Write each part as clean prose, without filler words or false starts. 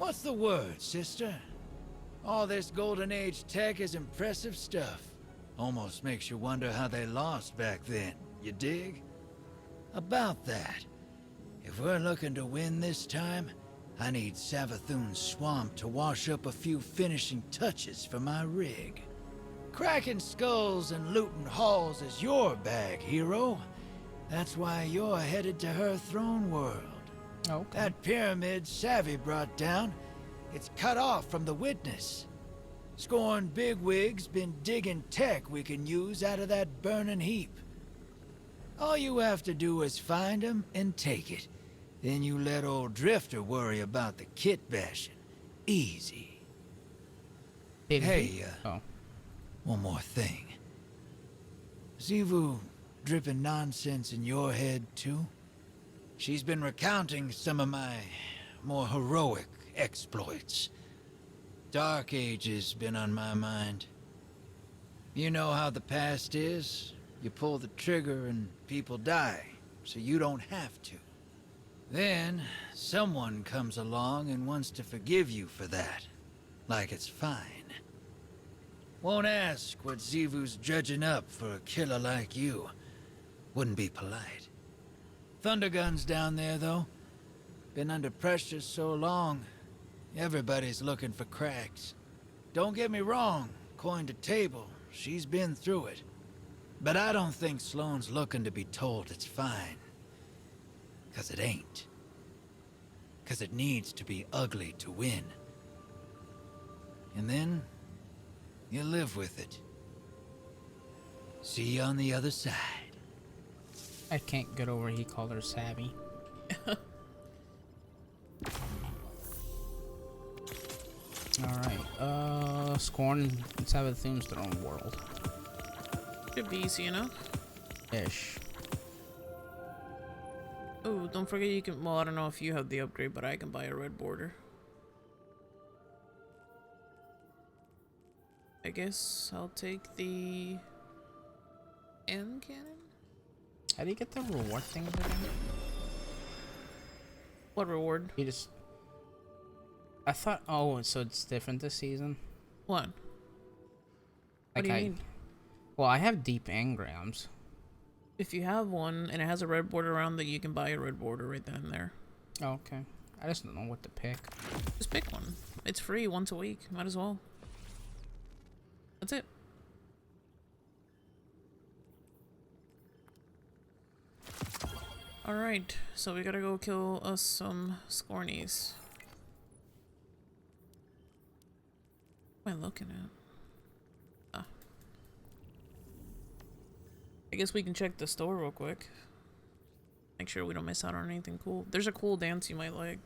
What's the word, sister? All this Golden Age tech is impressive stuff. Almost makes you wonder how they lost back then, you dig? About that, if we're looking to win this time, I need Savathun's swamp to wash up a few finishing touches for my rig. Cracking skulls and looting halls is your bag, hero. That's why you're headed to her throne world. Okay. That pyramid Savvy brought down, it's cut off from the witness. Scorn bigwig's been digging tech we can use out of that burning heap. All you have to do is find him and take it. Then you let old Drifter worry about the kit bashing. Easy. Did Hey, he? Oh. One more thing. Xivu dripping nonsense in your head, too? She's been recounting some of my more heroic exploits. Dark Age's been on my mind. You know how the past is. You pull the trigger and people die, so you don't have to. Then, someone comes along and wants to forgive you for that. Like it's fine. Won't ask what Xivu's dredging up for a killer like you. Wouldn't be polite. Thundergun's down there, though. Been under pressure so long, everybody's looking for cracks. Don't get me wrong, coin to table, she's been through it. But I don't think Sloane's looking to be told it's fine. 'Cause it ain't. 'Cause it needs to be ugly to win. And then, you live with it. See you on the other side. I can't get over he called her Savvy. Alright, Scorn and Savathun's their own world. Should be easy enough. Ish. Oh, don't forget you can, well, I don't know if you have the upgrade, but I can buy a red border. I guess I'll take the M cannon? How do you get the reward things again? What reward? You just... I thought... Oh, so it's different this season? What? What Like do you mean? Well, I have deep engrams. If you have one and it has a red border around it, you can buy a red border right then and there. Oh, okay. I just don't know what to pick. Just pick one. It's free once a week. Might as well. That's it. Alright, so we gotta go kill us some Scornies. What am I looking at? Ah. I guess we can check the store real quick. Make sure we don't miss out on anything cool. There's a cool dance you might like.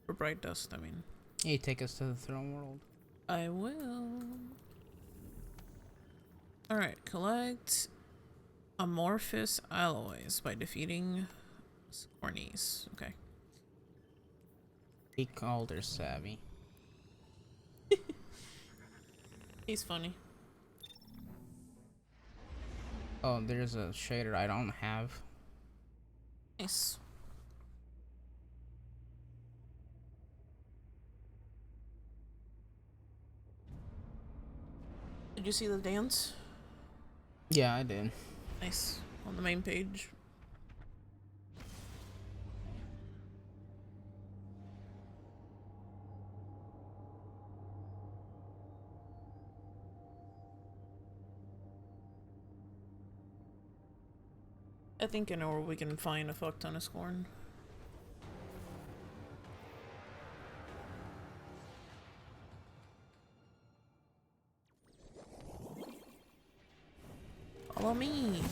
For Bright Dust, I mean. You take us to the throne world. I will. Alright, collect amorphous alloys by defeating Scornies. Okay. He called her Savvy. He's funny. Oh, there's a shader I don't have. Nice. Did you see the dance? Yeah, I did. Nice. On the main page. I think I know where we can find a fuck ton of Scorn. Follow me.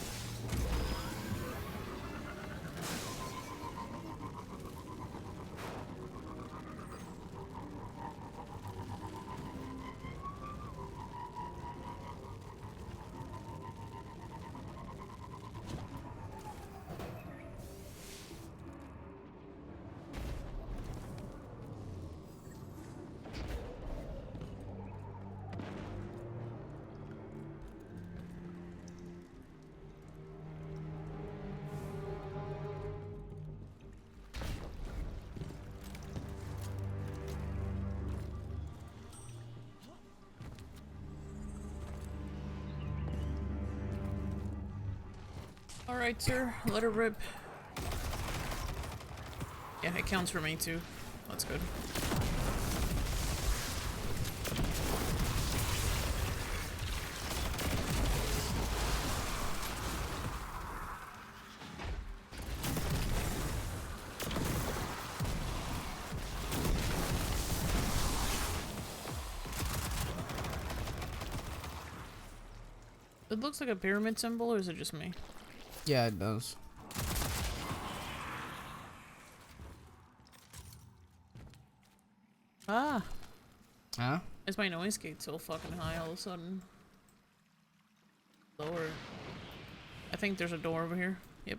Alright, sir. Let her rip. Yeah, it counts for me too. That's good. It looks like a pyramid symbol, or is it just me? Yeah, it does. Ah! Huh? Is my noise gate so fucking high all of a sudden? Lower. I think there's a door over here. Yep.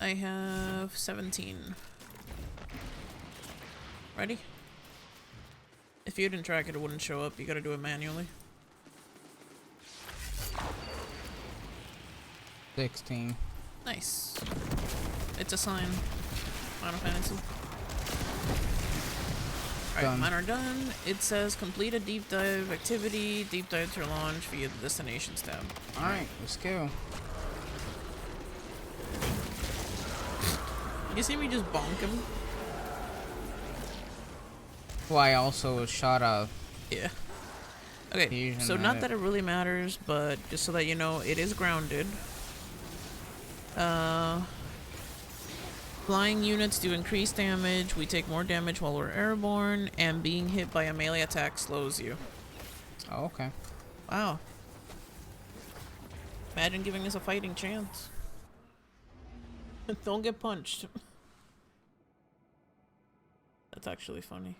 I have 17. Ready? If you didn't track it, it wouldn't show up. You gotta do it manually. 16. Nice. It's a sign. Final Fantasy. Alright, Done. mine are done. It says complete a deep dive activity. Deep dives are launched via the destinations tab. Alright, let's go. You see me just bonk him? Well, I also shot a Yeah. Okay, fusion so at not it. that it really matters, but just so that you know, it is grounded. Flying units do increased damage. We take more damage while we're airborne, and being hit by a melee attack slows you. Oh, okay. Wow. Imagine giving us a fighting chance. Don't get punched. That's actually funny.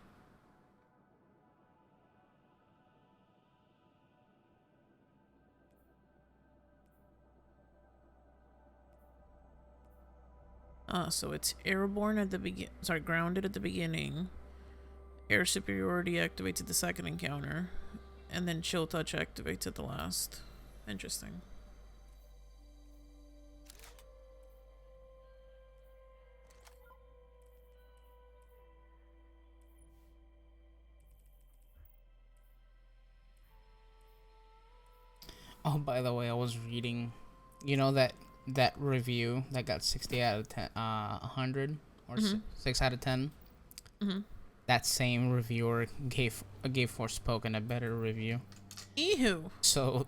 So it's airborne at the grounded at the beginning. Air superiority activates at the second encounter, and then chill touch activates at the last. Interesting. Oh, by the way, I was reading, you know, that review that got 60 out of 10, 100 or 6 out of 10. That same reviewer gave Forspoken a better review. Ew. So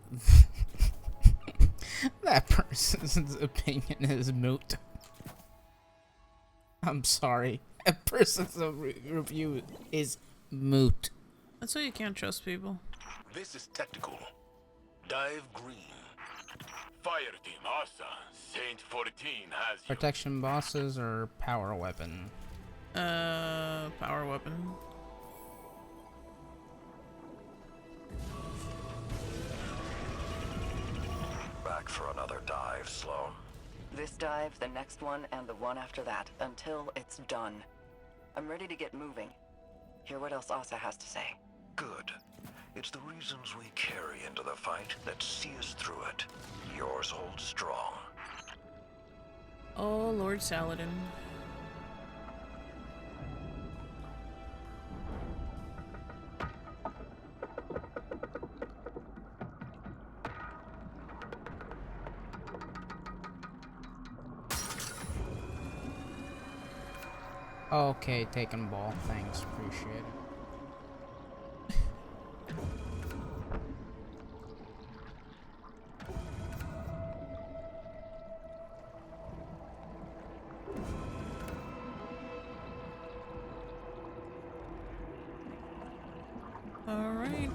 that person's opinion is moot. I'm sorry. That person's review is moot. That's why you can't trust people. This is tactical. Dive green. Fire team, Asa. Saint 14 has you. Protection bosses or power weapon? Power weapon. Back for another dive, Sloan. This dive, the next one, and the one after that, until it's done. I'm ready to get moving. Hear what else Asa has to say. Good. It's the reasons we carry into the fight that see us through it. Yours holds strong. Oh, Lord Saladin. Okay, taking ball. Thanks, appreciate it. All right.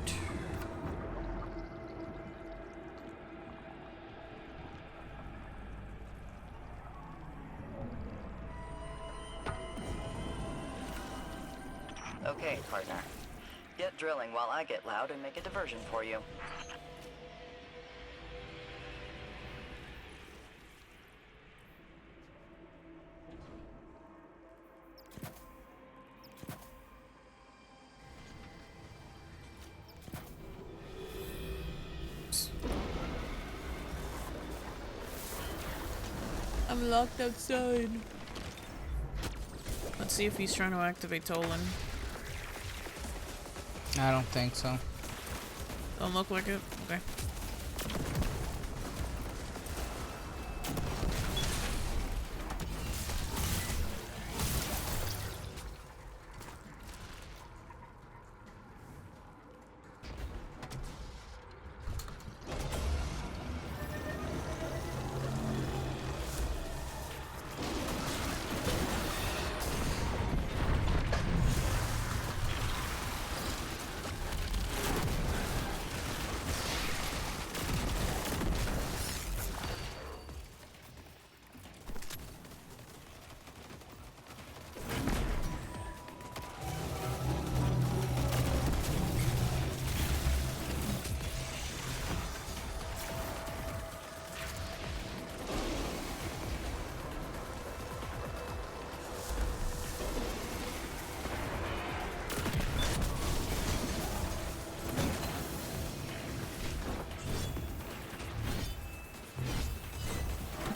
Okay, partner. Get drilling while I get loud and make a diversion for you. I'm locked outside. Let's see if he's trying to activate Tolan. I don't think so. Don't look like it. Okay.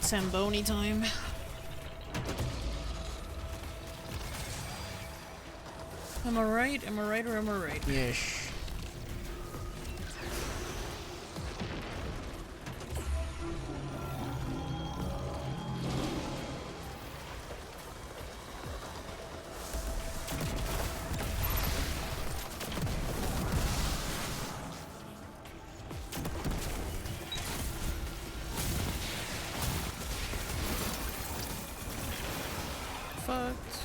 Zamboni time. Am I right? Am I right or am I right? Yes. Fucked.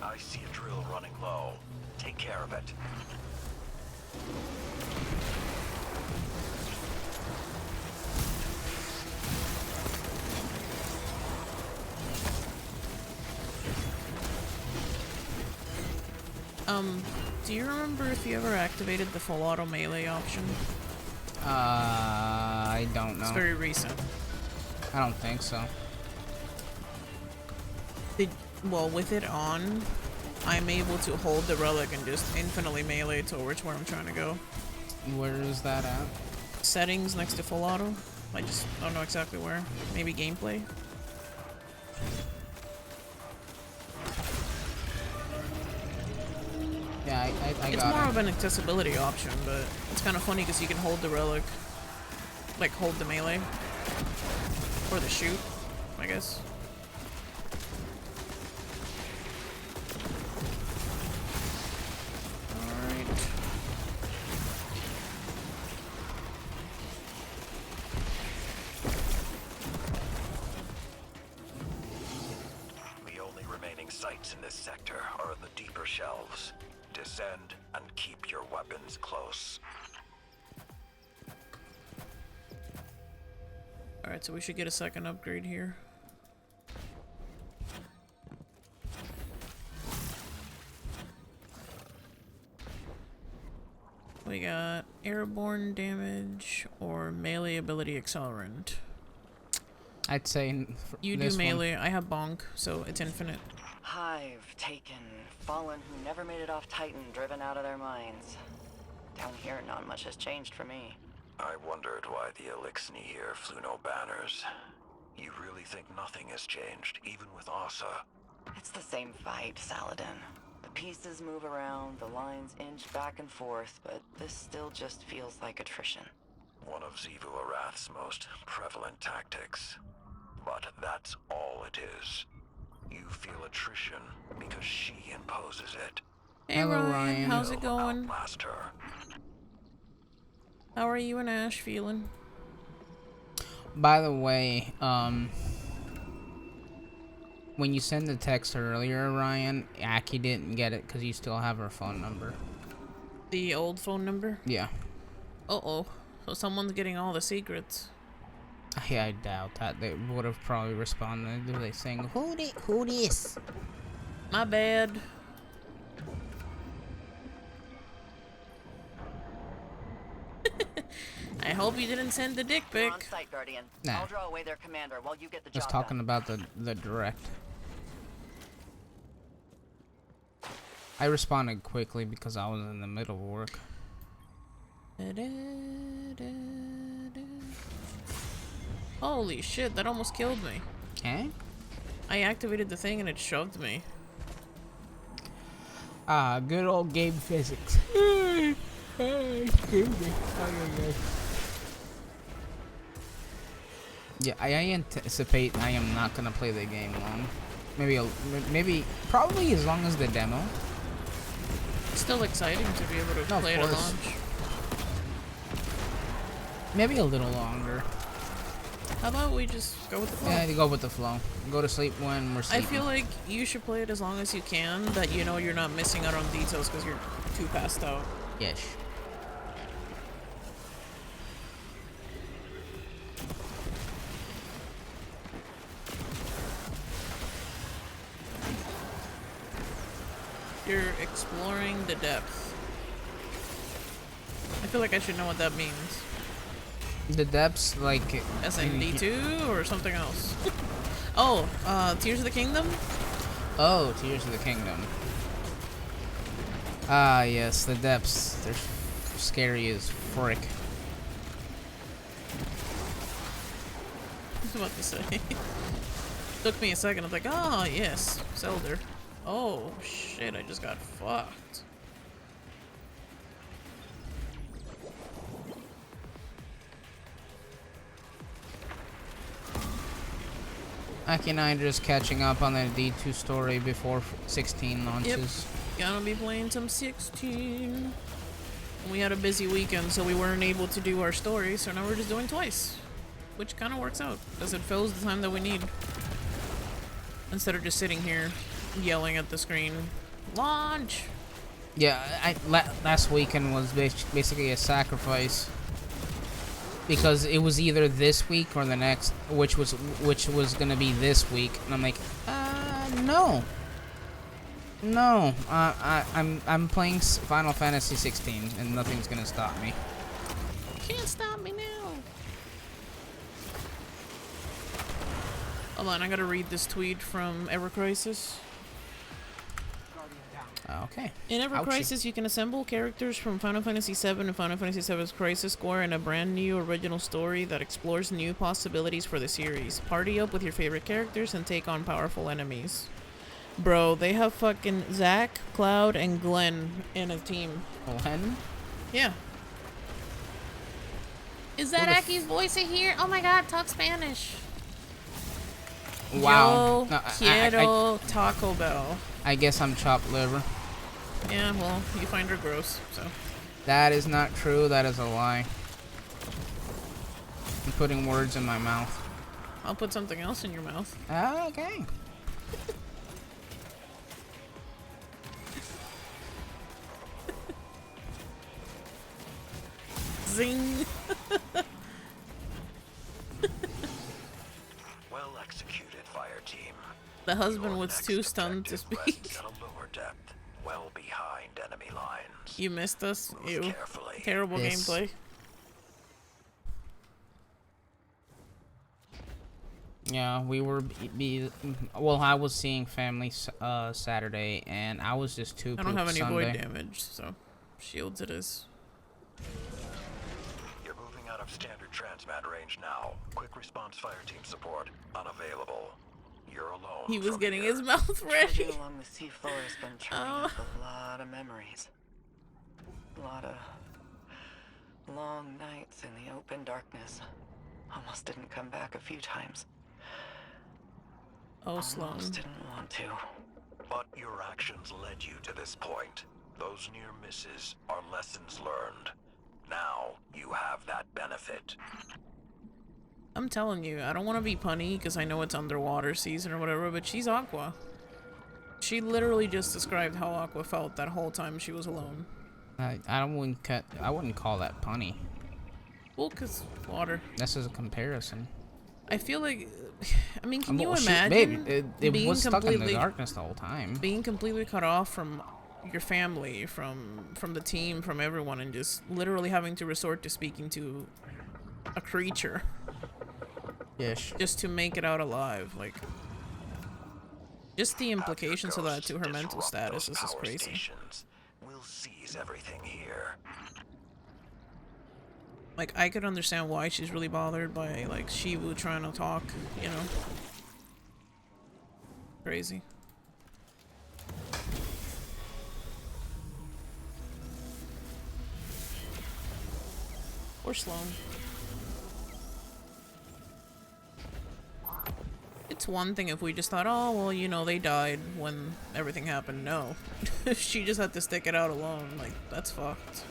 I see a drill running low. Take care of it. Do you remember if you ever activated the full auto melee option? I don't know. It's very recent. I don't think so. Well, with it on, I'm able to hold the relic and just infinitely melee towards where I'm trying to go. Where is that at? Settings next to full auto. I just don't know exactly where. Maybe gameplay. Yeah, I It's got more it. of an accessibility option, but it's kind of funny because you can hold the relic, like hold the melee or the shoot, I guess. Alright. The only remaining sights in this sector are in the deeper shelves. Descend and keep your weapons close. Alright, so we should get a second upgrade here. We got airborne damage or melee ability accelerant. I'd say You do melee. I have bonk, so it's infinite. Hive, taken. Fallen who never made it off Titan, driven out of their minds. Down here, not much has changed for me. I wondered why the Elixni here flew no banners. You really think nothing has changed, even with Asa? It's the same fight, Saladin. The pieces move around, the lines inch back and forth, but this still just feels like attrition. One of Xivu Arath's most prevalent tactics. But that's all it is. You feel attrition because she imposes it. Hey Hello, Ryan, Ryan. how's it You'll going? outlast her. How are you and Ash feeling? By the way, when you sent the text earlier, Ryan, Aki didn't get it because you still have her phone number. The old phone number? Yeah. Uh-oh. So someone's getting all the secrets. Yeah, I doubt that. They would have probably responded. They saying, who this? My bad. I hope you didn't send the dick We're on pic. site, Guardian. Nah. I'll draw away their commander while you get the Just job talking done. about the direct. I responded quickly because I was in the middle of work. Holy shit, that almost killed me. Eh? I activated the thing and it shoved me. Ah, good old game physics. Yeah, I anticipate I am not gonna play the game long. Maybe, probably as long as the demo. It's still exciting to be able to No, of play it at course. launch. Maybe a little longer. How about we just go with the flow? Yeah, to go with the flow. Go to sleep when we're I sleeping. feel like you should play it as long as you can, that you know you're not missing out on details because you're too passed out. Yes. You're exploring the depth. I feel like I should know what that means. The depths, like... As in D2 or something else? Oh, Tears of the Kingdom? Oh, Tears of the Kingdom. Ah, yes, the depths. They're scary as frick. I was about to say. Took me a second. I was like, oh, yes, Zelda. Oh, shit, I just got fucked. Aki and I are just catching up on the D2 story before 16 launches. Gonna be playing some 16. We had a busy weekend, so we weren't able to do our story, so now we're just doing twice. Which kind of works out, because it fills the time that we need. Instead of just sitting here yelling at the screen, launch! Yeah, last weekend was basically a sacrifice. Because it was either this week or the next, which was gonna be this week, and I'm like, no. No, I'm playing Final Fantasy 16, and nothing's gonna stop me. Can't stop me now. Hold on, I gotta read this tweet from Ever Crisis. Okay. In Ever Ouchie. Crisis, you can assemble characters from Final Fantasy VII and Final Fantasy VII's Crisis Core in a brand new original story that explores new possibilities for the series. Party up with your favorite characters and take on powerful enemies. Bro, they have fucking Zack, Cloud, and Glenn in a team. Glenn? Yeah. Is that Aki's voice in here? Oh my god, talk Spanish. Wow. Yo No, quiero Taco Bell. I guess I'm chopped liver. Yeah, well, you find her gross, so. That is not true. That is a lie. I'm putting words in my mouth. I'll put something else in your mouth. Okay. Zing. Well executed, fire team. The husband Your was next too stunned to objective speak. rests at a lower depth, well behind enemy lines. You missed us. Move Ew. carefully. Terrible Yes. gameplay. Yeah, we were well, I was seeing family Saturday, and I was just too I don't have pooped any Sunday. void damage, so shields it is. You're moving out of standard transmat range now. Quick response fire team support unavailable. You're alone. He was from getting here. his mouth ready. Trudging along the seafloor has been churning up a lot of memories. A lot of long nights in the open darkness. Almost didn't come back a few times. Oh, Sloan. Almost didn't want to. But your actions led you to this point. Those near misses are lessons learned. Now you have that benefit. I'm telling you, I don't want to be punny because I know it's underwater season or whatever, but she's Aqua. She literally just described how Aqua felt that whole time she was alone. I wouldn't call that punny. Well, because water. This is a comparison. I feel like, I mean, can you Well, shoot, imagine babe, it being was stuck in the completely darkness the whole time. being completely cut off from your family, from the team, from everyone, and just literally having to resort to speaking to a creature Yes. just to make it out alive? Like, just the Have your implications of that ghosts to her mental disrupt status those is just power crazy. stations. We'll seize everything here. Like, I could understand why she's really bothered by, like, Shivu trying to talk, you know? Crazy. Poor Sloan. It's one thing if we just thought, oh, well, you know, they died when everything happened. No. She just had to stick it out alone. Like, that's fucked.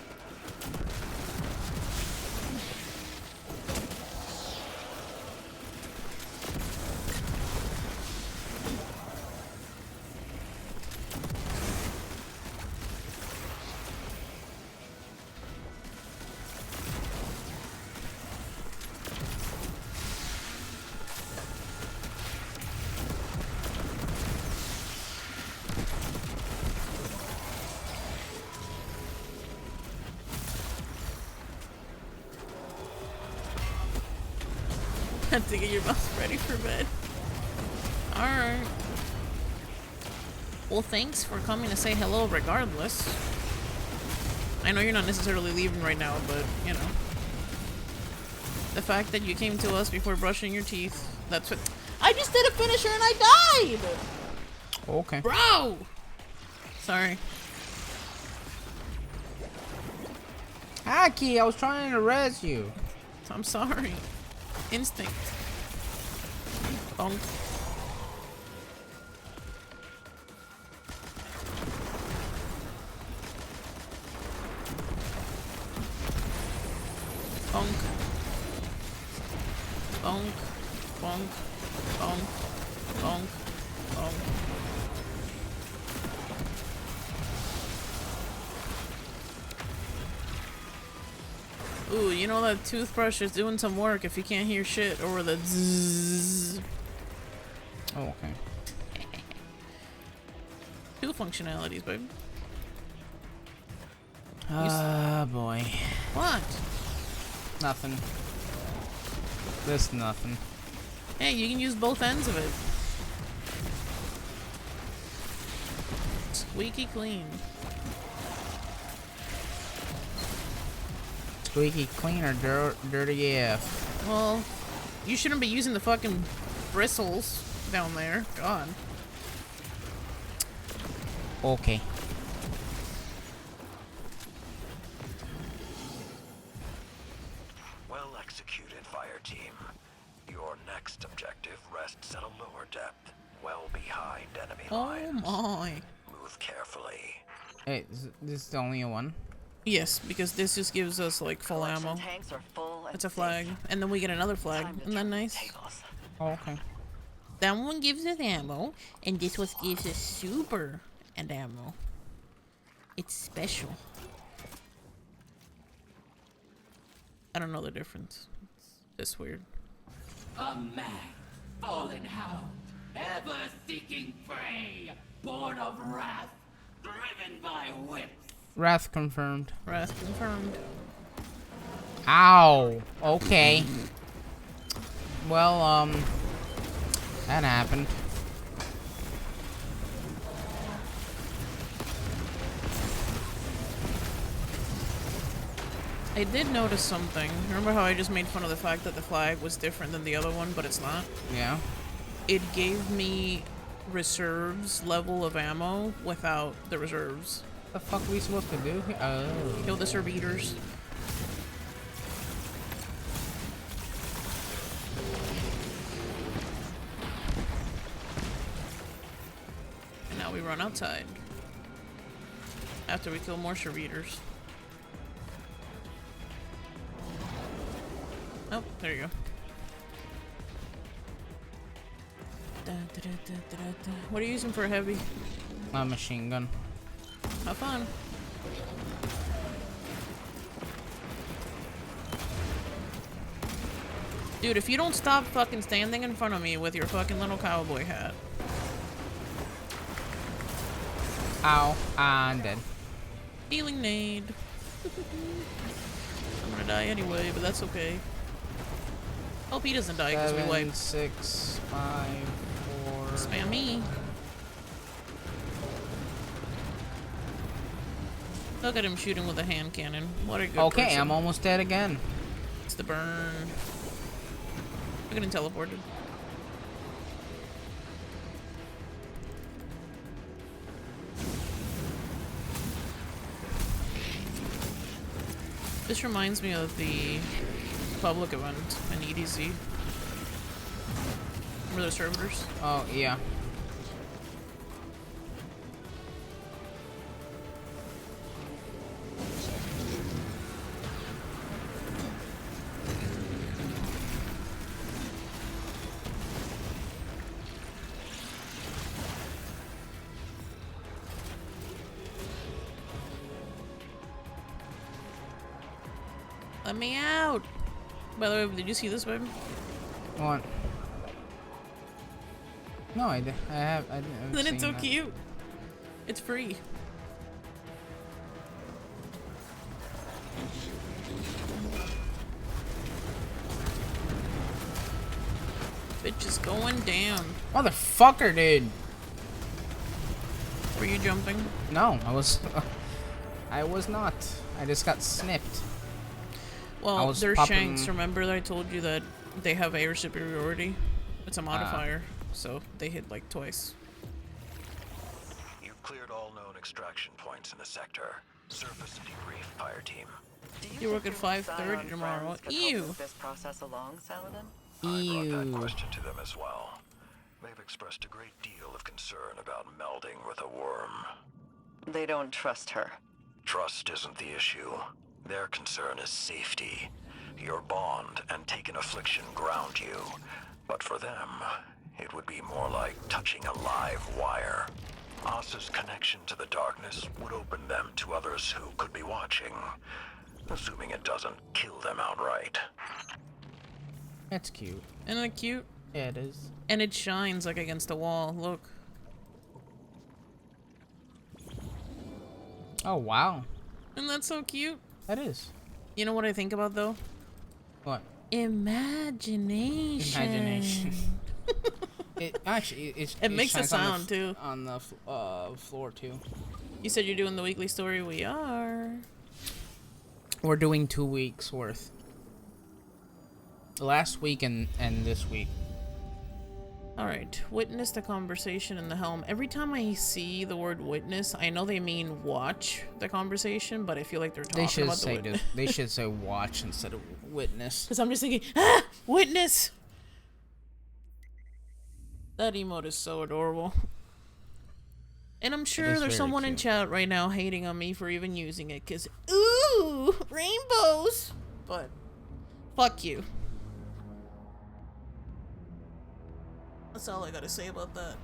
Had to get your mouth ready for bed. Alright. Well, thanks for coming to say hello regardless. I know you're not necessarily leaving right now, but, you know. The fact that you came to us before brushing your teeth, that's what— I just did a finisher and I died! Okay. Bro! Sorry. Aki, I was trying to res you. I'm sorry. Instinct. Bonk. Bonk. Bonk. Bonk. Bonk. Bonk. Bonk. Ooh, you know that toothbrush is doing some work if you can't hear shit over the zzz. Oh, okay. Two functionalities, babe. Ah, boy. What? Nothing. This nothing. Hey, you can use both ends of it. Squeaky clean. Squeaky clean or dirty AF? Well, you shouldn't be using the fucking bristles down there. God. Okay. Well executed, fire team. Your next objective rests at a lower depth, well behind enemy lines. Oh my. Move carefully. Hey, this is the only one? Yes, because this just gives us like full Collection ammo. tanks are full and It's a safe. flag, and then we get another flag. Time to Isn't that turn the nice? tables. Oh, okay. That one gives us ammo, and this one gives us super and ammo. It's special. I don't know the difference. It's just weird. A man, fallen hound, ever seeking prey, born of wrath, driven by whips. Wrath confirmed. Wrath confirmed. Ow. Okay. Well, that happened. I did notice something. Remember how I just made fun of the fact that the flag was different than the other one, but it's not? Yeah. It gave me reserves level of ammo without the reserves. What the fuck are we supposed to do here? Oh. Kill the serb eaters. And now we run outside. After we kill more serb eaters. Oh, there you go. What are you using for a heavy? A machine gun. Have fun. Dude, if you don't stop fucking standing in front of me with your fucking little cowboy hat. Ow. I'm dead. Healing nade. I'm gonna die anyway, but that's okay. Hope he doesn't die because we 7, wiped. 6, 5, 4. Spam me. Look at him shooting with a hand cannon. What a good Okay, person. I'm almost dead again. It's the burn. Look at him teleported. This reminds me of the public event in EDZ. Remember those servitors? Oh, yeah. Let me out! By the way, did you see this, babe? What? No, I haven't Then seen it's so that. cute. It's free. Bitch is going down. Motherfucker, dude. Were you jumping? No, I was. I was not. I just got snipped. I Well, was they're popping- Shanks. Remember that I told you that they have air superiority? It's a modifier, so they hit like twice. You've cleared all known extraction points in the sector. Surface and debrief fire team. Do You think work at your 5:30 Scion tomorrow. friends could Ew. help move this process along, Saladin? I brought that Ew. question to them as well. They've expressed a great deal of concern about melding with a worm. They don't trust her. Trust isn't the issue. Their concern is safety. Your bond and taken affliction ground you. But for them, it would be more like touching a live wire. Asa's connection to the darkness would open them to others who could be watching. Assuming it doesn't kill them outright. That's cute. Isn't it cute? Yeah, it is. And it shines like against a wall. Look. Oh, wow. Isn't that so cute? That is. You know what I think about though? What? Imagination. Imagination. It actually It makes a shines on the sound, too. On the floor too. You said you're doing the weekly story. We are. We're doing 2 weeks worth. Last week and this week. Alright, witness the conversation in the helm. Every time I see the word witness, I know they mean watch the conversation, but I feel like they're talking They should about the say witness. they should say watch instead of witness. Because I'm just thinking, ah, witness! That emote is so adorable. And I'm sure is there's very someone in cute. chat right now hating on me for even using it, because, ooh, rainbows! But, fuck you. That's all I gotta say about that.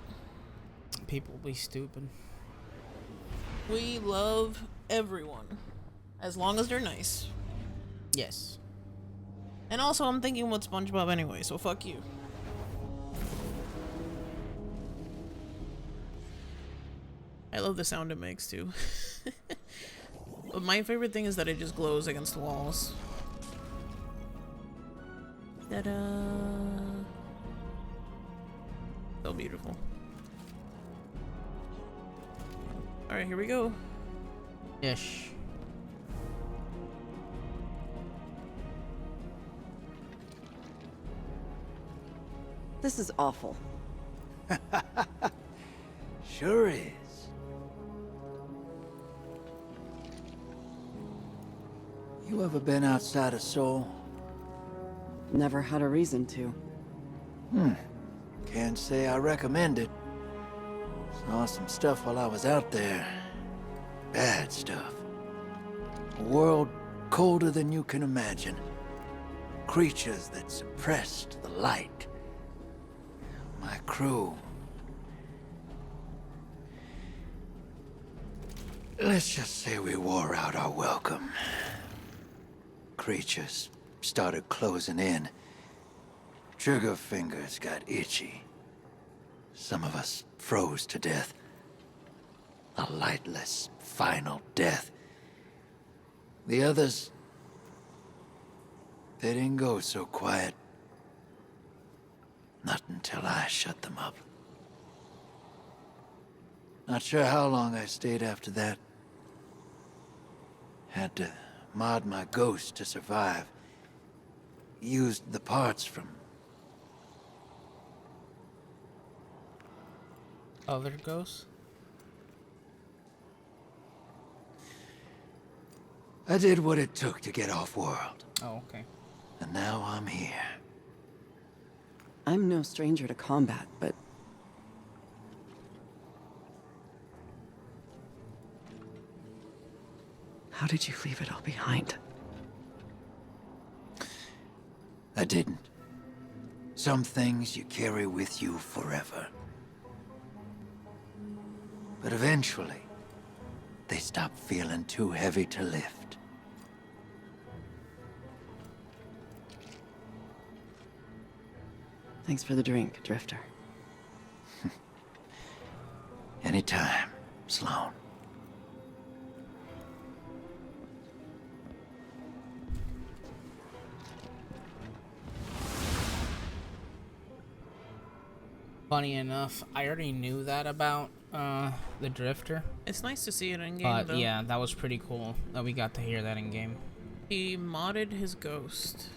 People will be stupid. We love everyone, as long as they're nice. Yes. And also, I'm thinking about SpongeBob anyway, so fuck you. I love the sound it makes too. But my favorite thing is that it just glows against the walls. Ta-da! So beautiful. Alright, here we go. Ish. This is awful. Sure is. You ever been outside of Seoul? Never had a reason to. Can't say I recommend it. Saw some stuff while I was out there. Bad stuff. A world colder than you can imagine. Creatures that suppressed the light. My crew. Let's just say we wore out our welcome. Creatures started closing in. Trigger fingers got itchy. Some of us froze to death. A lightless, final death. The others, they didn't go so quiet. Not until I shut them up. Not sure how long I stayed after that. Had to mod my ghost to survive. Used the parts from Other ghosts? I did what it took to get off-world, Oh, okay. and now I'm here. I'm no stranger to combat, but... How did you leave it all behind? I didn't. Some things you carry with you forever. But eventually, they stop feeling too heavy to lift. Thanks for the drink, Drifter. Anytime, Sloan. Funny enough, I already knew that about the Drifter. It's nice to see it in game, But though. yeah, that was pretty cool that we got to hear that in game. He modded his ghost.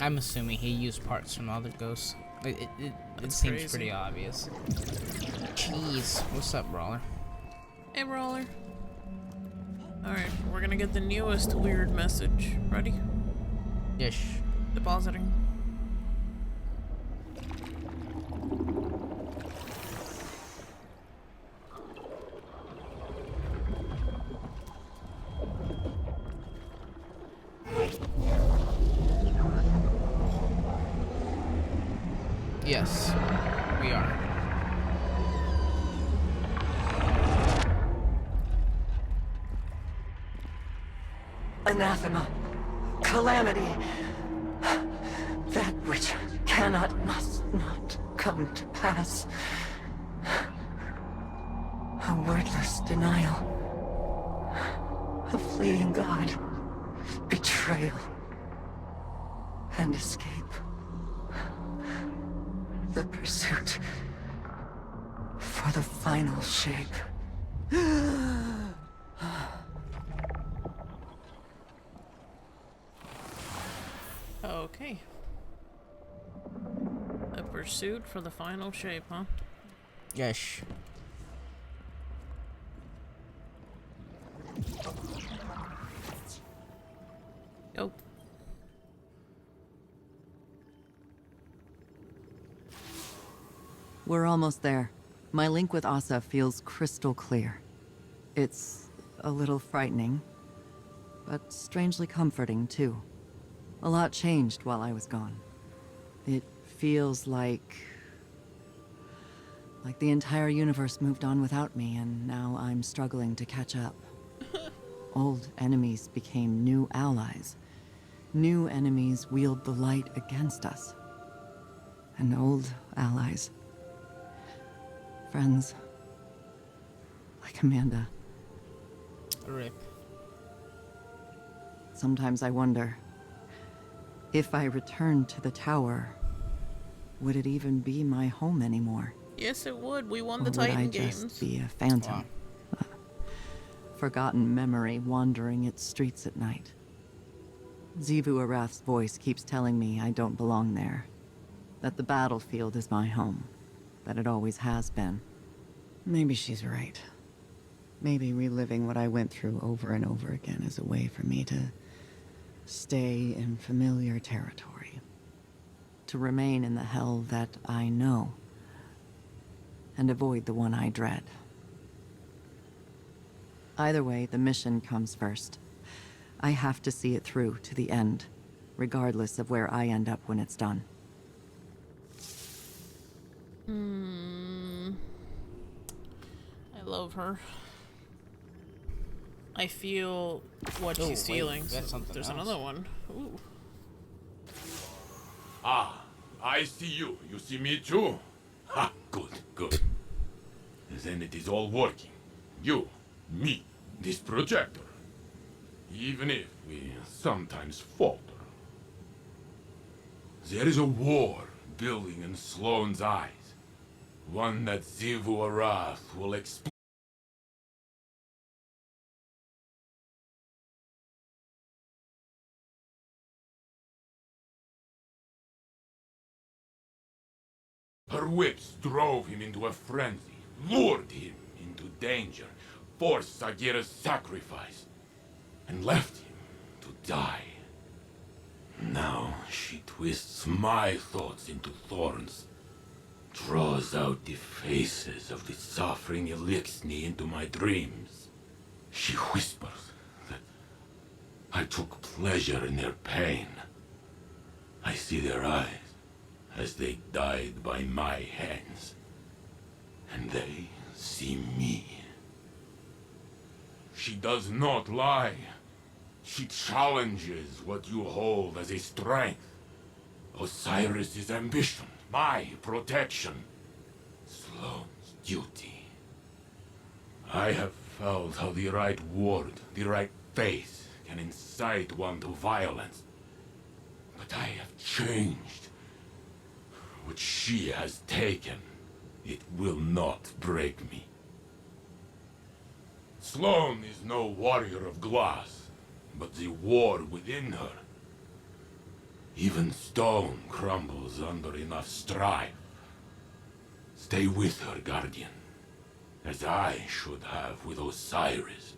I'm assuming he used parts from other ghosts. It That's seems crazy. pretty obvious. Jeez, what's up, Brawler? Hey, Brawler. Alright, we're gonna get the newest weird message. Ready? Ish. Depositing. Yes, we are. Anathema. Calamity. That which cannot, must not come to pass. A wordless denial. A fleeing God. Betrayal. And escape. The pursuit for the final shape. Okay. A pursuit for the final shape, huh? Yes. Yo. We're almost there. My link with Asa feels crystal clear. It's a little frightening, but strangely comforting, too. A lot changed while I was gone. It feels like the entire universe moved on without me, and now I'm struggling to catch up. Old enemies became new allies. New enemies wield the light against us. And old allies, friends, like Amanda. Rip. Sometimes I wonder, if I returned to the tower, would it even be my home anymore? Yes, it would. We won Or the would I Titan just games. be a phantom? Wow. A forgotten memory wandering its streets at night. Xivu Arath's voice keeps telling me I don't belong there. That the battlefield is my home. That it always has been. Maybe she's right. Maybe reliving what I went through over and over again is a way for me to stay in familiar territory. To remain in the hell that I know. And avoid the one I dread. Either way, the mission comes first. I have to see it through to the end, regardless of where I end up when it's done. I love her. I feel what Oh, she's wait, feeling. that's So something there's else. another one. Ooh. Ah, I see you. You see me too? Ha, good, good. Then it is all working. You, me, this projector. Even if we sometimes falter. There is a war building in Sloane's eyes. One that Xivu Arath will explain. Her whips drove him into a frenzy, lured him into danger, forced Sagira's sacrifice. and left him to die. Now she twists my thoughts into thorns, draws out the faces of the suffering Elixni into my dreams. She whispers that I took pleasure in their pain. I see their eyes as they died by my hands, and they see me. She does not lie. She challenges what you hold as a strength. Osiris' ambition, my protection, Sloane's duty. I have felt how the right word, the right face, can incite one to violence. But I have changed. What she has taken, it will not break me. Sloane is no warrior of glass, but the war within her. Even stone crumbles under enough strife. Stay with her, Guardian, as I should have with Osiris.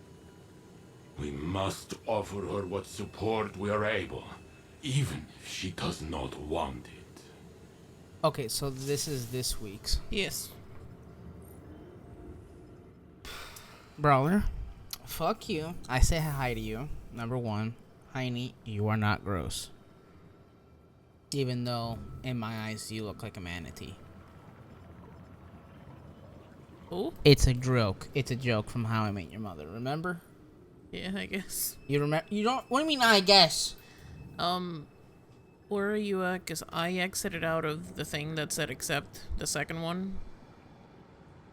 We must offer her what support we are able, even if she does not want it. Okay, so this is this week's. Yes. Brawler, fuck you. I say hi to you. Number one, Heine, you are not gross. Even though, in my eyes, you look like a manatee. Oh? It's a joke. It's a joke from How I Met Your Mother. Remember? Yeah, I guess. You remember? You don't. What do you mean? I guess. Where are you at? Because I exited out of the thing that said accept the second one.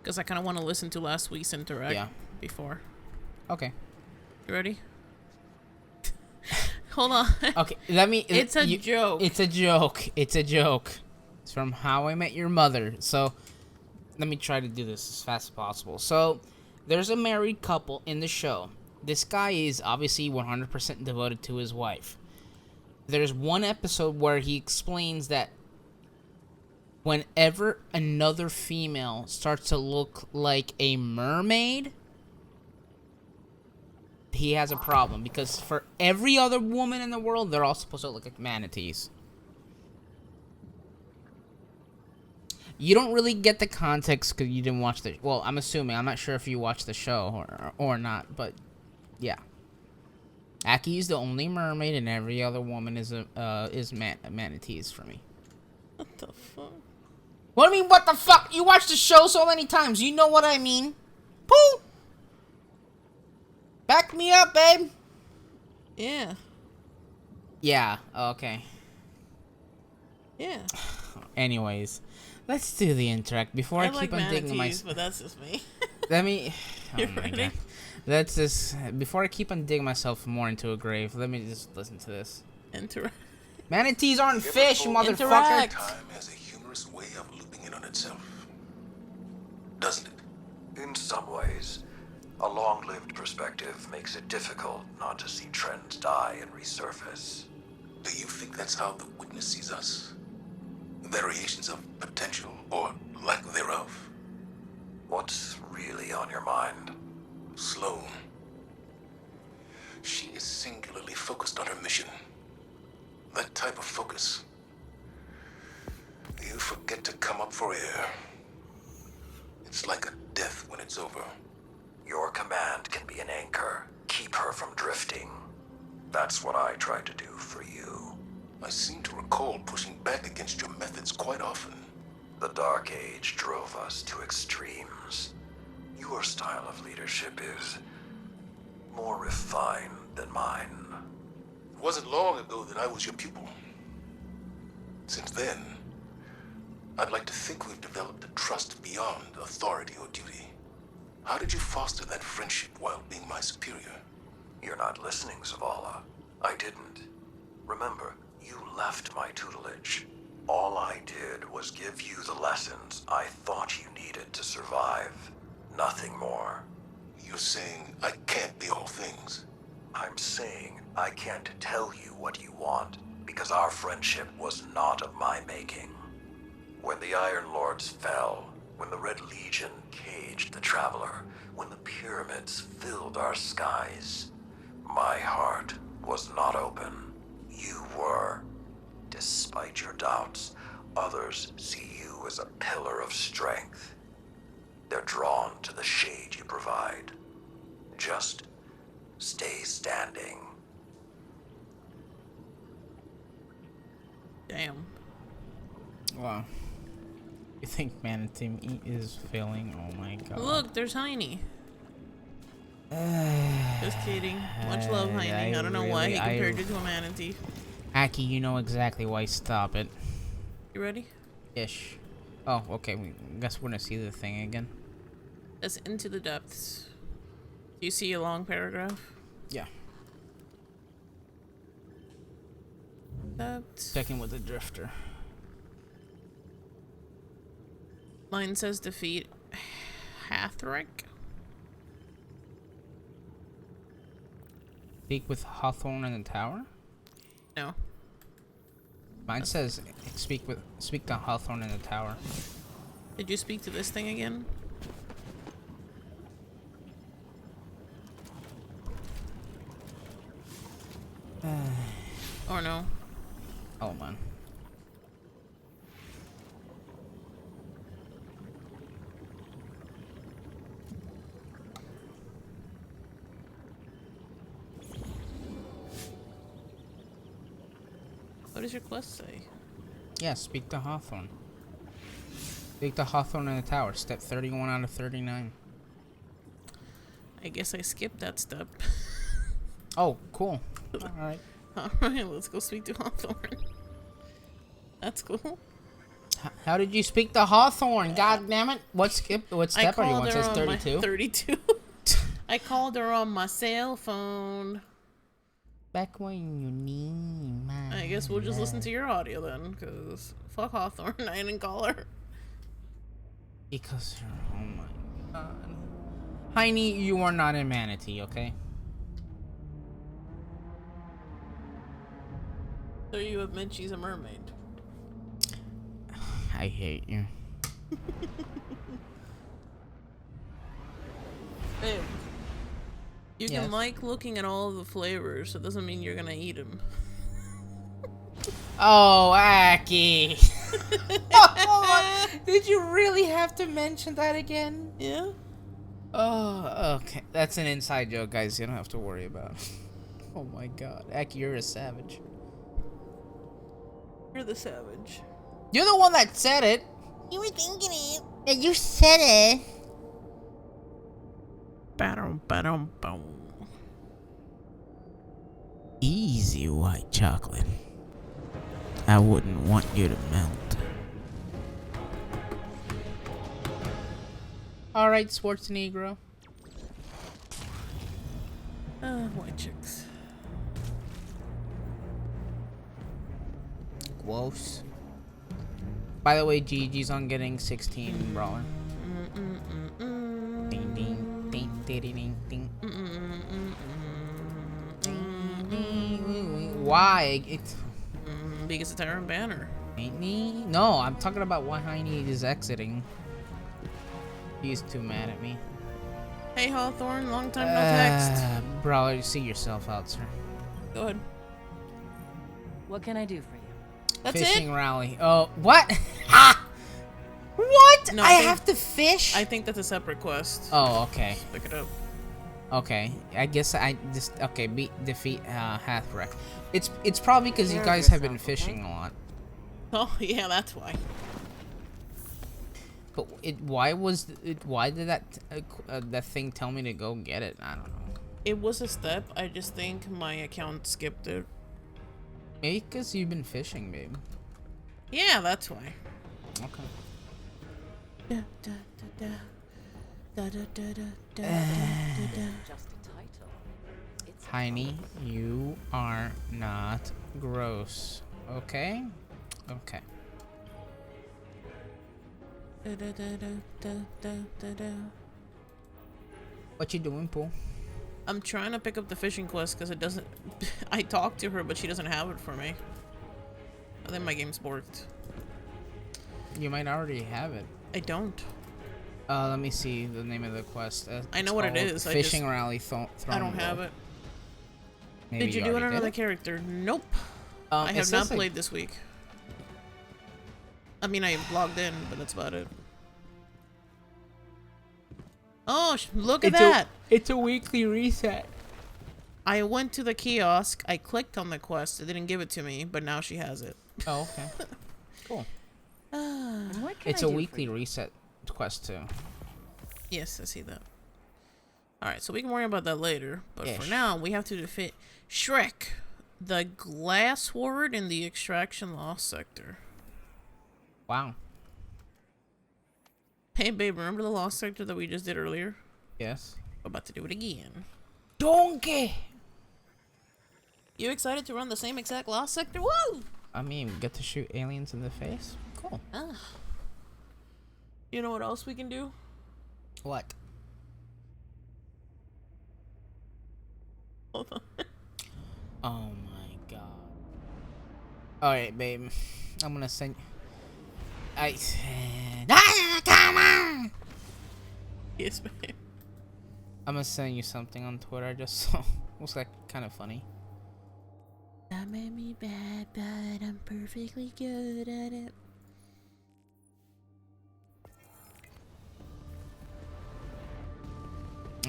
Because I kind of want to listen to last week's interact before. Okay. You ready? Hold on. Okay. Let me. It's a joke. It's a joke. It's a joke. It's from How I Met Your Mother. So, let me try to do this as fast as possible. So, there's a married couple in the show. This guy is obviously 100% devoted to his wife. There's one episode where he explains that whenever another female starts to look like a mermaid, he has a problem. Because for every other woman in the world, they're all supposed to look like manatees. You don't really get the context because you didn't watch the... Well, I'm assuming. I'm not sure if you watched the show or not, but yeah. Aki's the only mermaid, and every other woman is manatees for me. What the fuck? What do you mean, what the fuck? You watched the show so many times. You know what I mean. Pooh! Back me up, babe. Yeah. Yeah, okay. Yeah. Anyways, let's do the interact before I keep like on digging manatees, but that's just me. Let me... You ready? Let's just... Before I keep on digging myself more into a grave, let me just listen to this. Interact. Manatees aren't fish, you motherfucker. Interact. Time has a humorous way of looping in on itself, doesn't it? In some ways, a long-lived perspective makes it difficult not to see trends die and resurface. Do you think that's how the witness sees us? Variations of potential, or lack thereof? What's really on your mind? Sloane. She is singularly focused on her mission. That type of focus. You forget to come up for air. It's like a death when it's over. Your command can be an anchor. Keep her from drifting. That's what I try to do for you. I seem to recall pushing back against your methods quite often. The Dark Age drove us to extremes. Your style of leadership is more refined than mine. It wasn't long ago that I was your pupil. Since then, I'd like to think we've developed a trust beyond authority or duty. How did you foster that friendship while being my superior? You're not listening, Zavala. I didn't. Remember, you left my tutelage. All I did was give you the lessons I thought you needed to survive. Nothing more. You're saying I can't be all things. I'm saying I can't tell you what you want, because our friendship was not of my making. When the Iron Lords fell, when the Red Legion caged the Traveler, when the pyramids filled our skies, My heart was not open. You were. Despite your doubts, others see you as a pillar of strength. They're drawn to the shade you provide. Just stay standing. Damn. Wow. You think Manatee is failing? Oh my god. Look, there's Heine. Just kidding. Much love, Heine. I don't know why he compared you to a manatee. Aki, you know exactly why. Stop it. You ready? Ish. Oh, okay. We guess we're gonna see the thing again. That's Into the Depths. Do you see a long paragraph? Yeah. Depths. Checking with the drifter. Line says defeat Hathrick. Speak with Hawthorne in the tower? No. Mine says speak to Hawthorne in the tower. Did you speak to this thing again? Or no? Oh man. What does your quest say? Yeah, speak to Hawthorne. Speak to Hawthorne in the tower. Step 31 out of 39. I guess I skipped that step. Oh, cool. Alright. Alright, let's go speak to Hawthorne. That's cool. How did you speak to Hawthorne? God damn it. What step are you on? It says 32? 32. I called her on my cell phone. Back when you need my I guess we'll just listen to your audio then, because fuck Hawthorne, I didn't call her. Because oh my god. Heine, you are not a manatee, okay? So you admit she's a mermaid? I hate you. Babe, you Yes. can like looking at all the flavors, so it doesn't mean you're gonna eat them. Oh, Aki. Did you really have to mention that again? Yeah? Oh, okay. That's an inside joke, guys. You don't have to worry about it. Oh my god. Aki, you're a savage. You're the savage. You're the one that said it. You were thinking it. Yeah, you said it. Ba-dum-ba-dum-boom. Easy, white chocolate. I wouldn't want you to melt. Alright, Schwarzenegger. White chicks. Gross. By the way, GG's on getting 16 brawler. Ding ding ding ding ding ding. Why? It's Because it's Iron Banner. ain't me. No, I'm talking about why Heine is exiting. He's too mad at me. Hey Hawthorne, long time no text. Brawler, you see yourself out, sir. Go ahead. What can I do for you? That's Fishing it? rally. Oh, what? Ah! What? No, I I think- have to fish? I think that's a separate quest. Oh, okay. Pick it up. Okay. I guess I just defeat Hathrick. It's probably because you guys have been fishing a lot. Oh yeah, that's why. But why did that thing tell me to go get it? I don't know. It was a step. I just think my account skipped it. Maybe because you've been fishing, babe. Yeah, that's why. Okay. Just a title. It's Heine, you are not gross. Okay? Okay. What you doing, Pooh? I'm trying to pick up the fishing quest because it doesn't. I talked to her, but she doesn't have it for me. I think my game's borked. You might already have it. I don't. Let me see the name of the quest. I It's know what it called is, I Fishing just- Rally I don't have it. Maybe Did you do it already on another it? character? Nope. I It have not says, like- played this week. I mean, I logged in, but that's about it. Oh, look at that! It's a weekly reset. I went to the kiosk, I clicked on the quest, it didn't give it to me, but now she has it. Oh, okay. Cool. And what can It's I a do for weekly you? reset quest too. Yes, I see that. Alright, so we can worry about that later, but Yeah, for now, we have to defeat Shrek, the glass ward in the Extraction Lost Sector. Wow. Hey babe, remember the Lost Sector that we just did earlier? Yes. We're about to do it again. Donkey. You excited to run the same exact Lost Sector? Woo! I mean, get to shoot aliens in the face. Cool. You know what else we can do? What? Hold on. Oh my god. Alright, babe. I'm gonna send. I said. Ah, come on! Yes, babe. I'm gonna send you something on Twitter just so looks like kind of funny. That made me bad, but I'm perfectly good at it.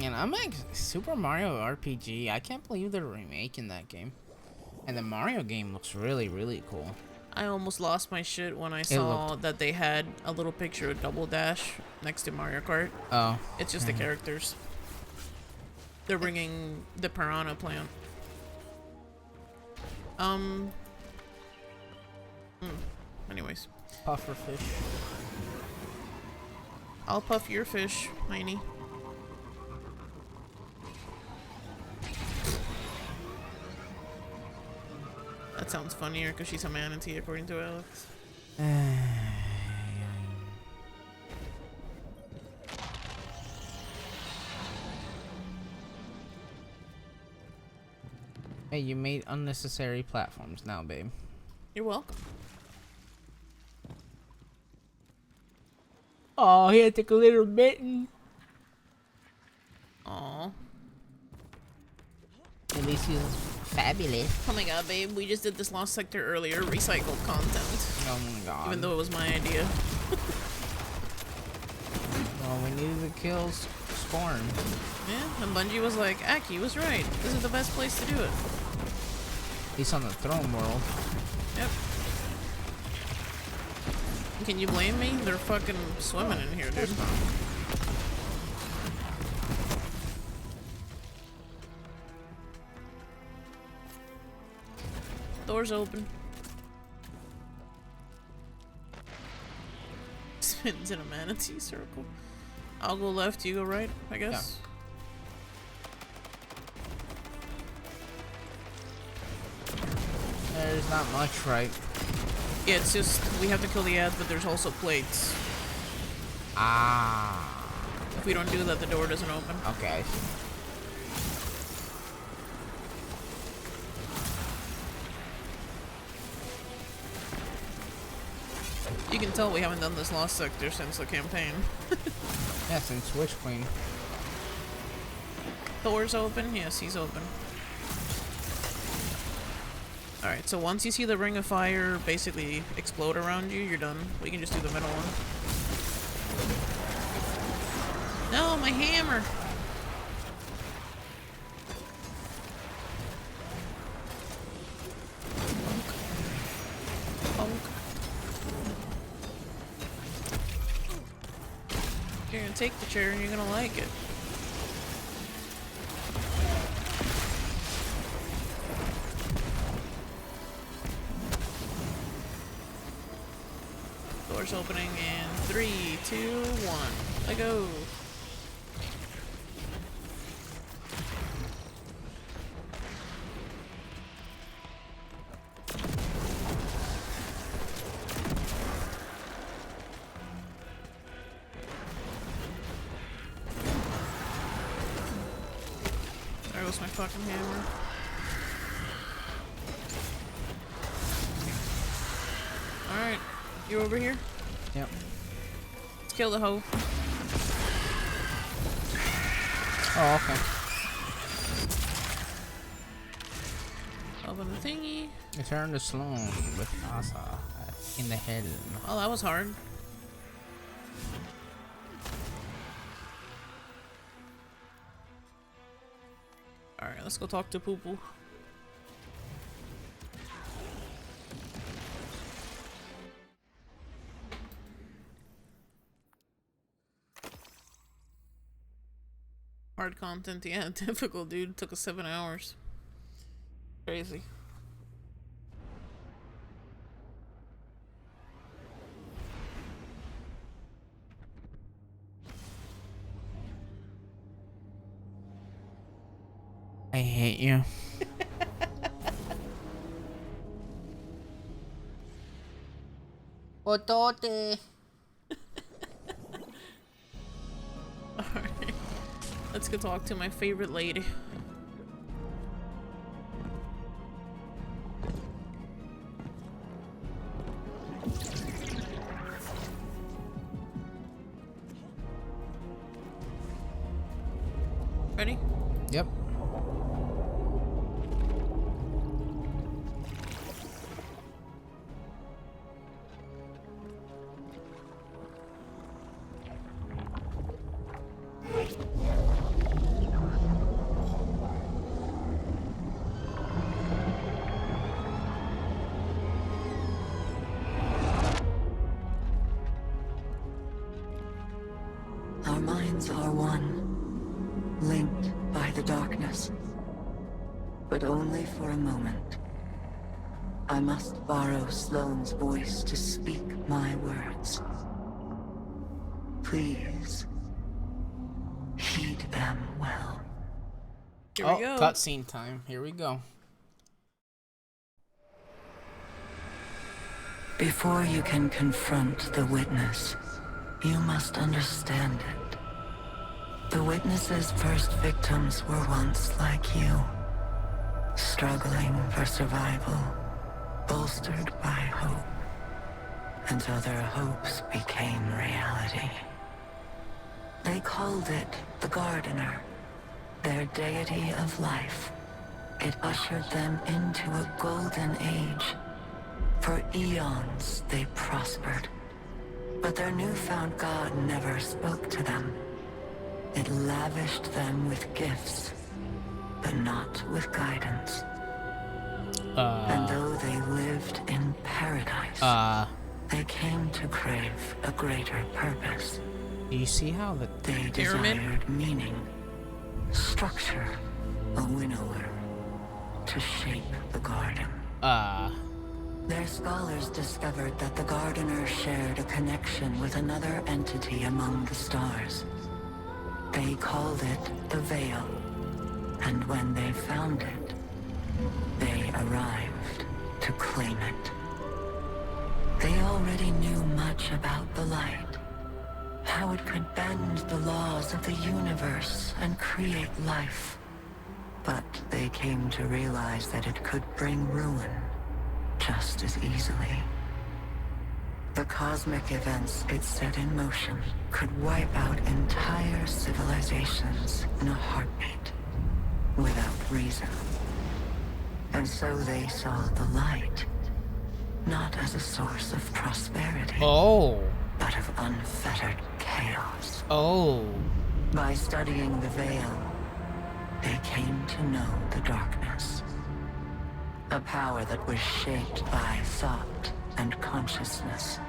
And I'm like Super Mario RPG. I can't believe they're remaking that game. And the Mario game looks really, really cool. I almost lost my shit when I saw looked- that they had a little picture of Double Dash next to Mario Kart. Oh. It's just the characters. They're bringing the Piranha plant. Anyways. Puffer fish. I'll puff your fish, Heiny. That sounds funnier because she's a manatee, according to Alex. Hey, you made unnecessary platforms now, babe. You're welcome. Oh, he had to take a little mitten. Aw. At least he's fabulous. Oh my god, babe, we just did this Lost Sector earlier, recycled content. Oh my god. Even though it was my idea. Well, we needed to kill Scorn. Yeah, and Bungie was like, Aki was right. This is the best place to do it. He's on the throne world. Yep. Can you blame me? They're fucking swimming in here, dude. Doors open. Spins in a manatee circle. I'll go left, you go right, I guess. There's not much, right? Yeah, it's just, we have to kill the ads, but there's also plates. Ah. If we don't do that, the door doesn't open. Okay. You can tell we haven't done this Lost Sector since the campaign. Yeah, since Witch Queen. Door's open? Yes, he's open. Alright, so once you see the ring of fire basically explode around you, you're done. We can just do the middle one. No, my hammer! You're gonna take the chair and you're gonna like it. Doors opening in 3, 2, 1. Let go. There goes my fucking hammer. Alright, you over here? Yep. Let's kill the hoe. Oh, okay. Open the thingy. Return to Sloan with Asa in the head. Oh, that was hard. Alright, let's go talk to Poo Poo. Hard content, yeah, difficult, dude. Took us 7 hours. Crazy. I hate you. Otote. Alright. Let's go talk to my favorite lady. Ready? Yep. Our minds are one, linked by the darkness. But only for a moment. I must borrow Sloane's voice to speak my words. Please, heed them well. Here Oh, we go. cutscene time. Here we go. Before you can confront the witness, you must understand it. The witness's first victims were once like you, struggling for survival, bolstered by hope, until their hopes became reality. They called it the Gardener, their deity of life. It ushered them into a golden age. For eons, they prospered. But their newfound god never spoke to them. It lavished them with gifts, but not with guidance. And though they lived in paradise, they came to crave a greater purpose. Do you see how the They Pyramid? desired meaning, structure, a winnower, to shape the garden. Their scholars discovered that the Gardener shared a connection with another entity among the stars. They called it the Veil, and when they found it, they arrived to claim it. They already knew much about the light, how it could bend the laws of the universe and create life. But they came to realize that it could bring ruin just as easily. The cosmic events it set in motion could wipe out entire civilizations in a heartbeat, without reason. And so they saw the light, not as a source of prosperity, but of unfettered chaos. By studying the Veil, they came to know the darkness. A power that was shaped by thought and consciousness.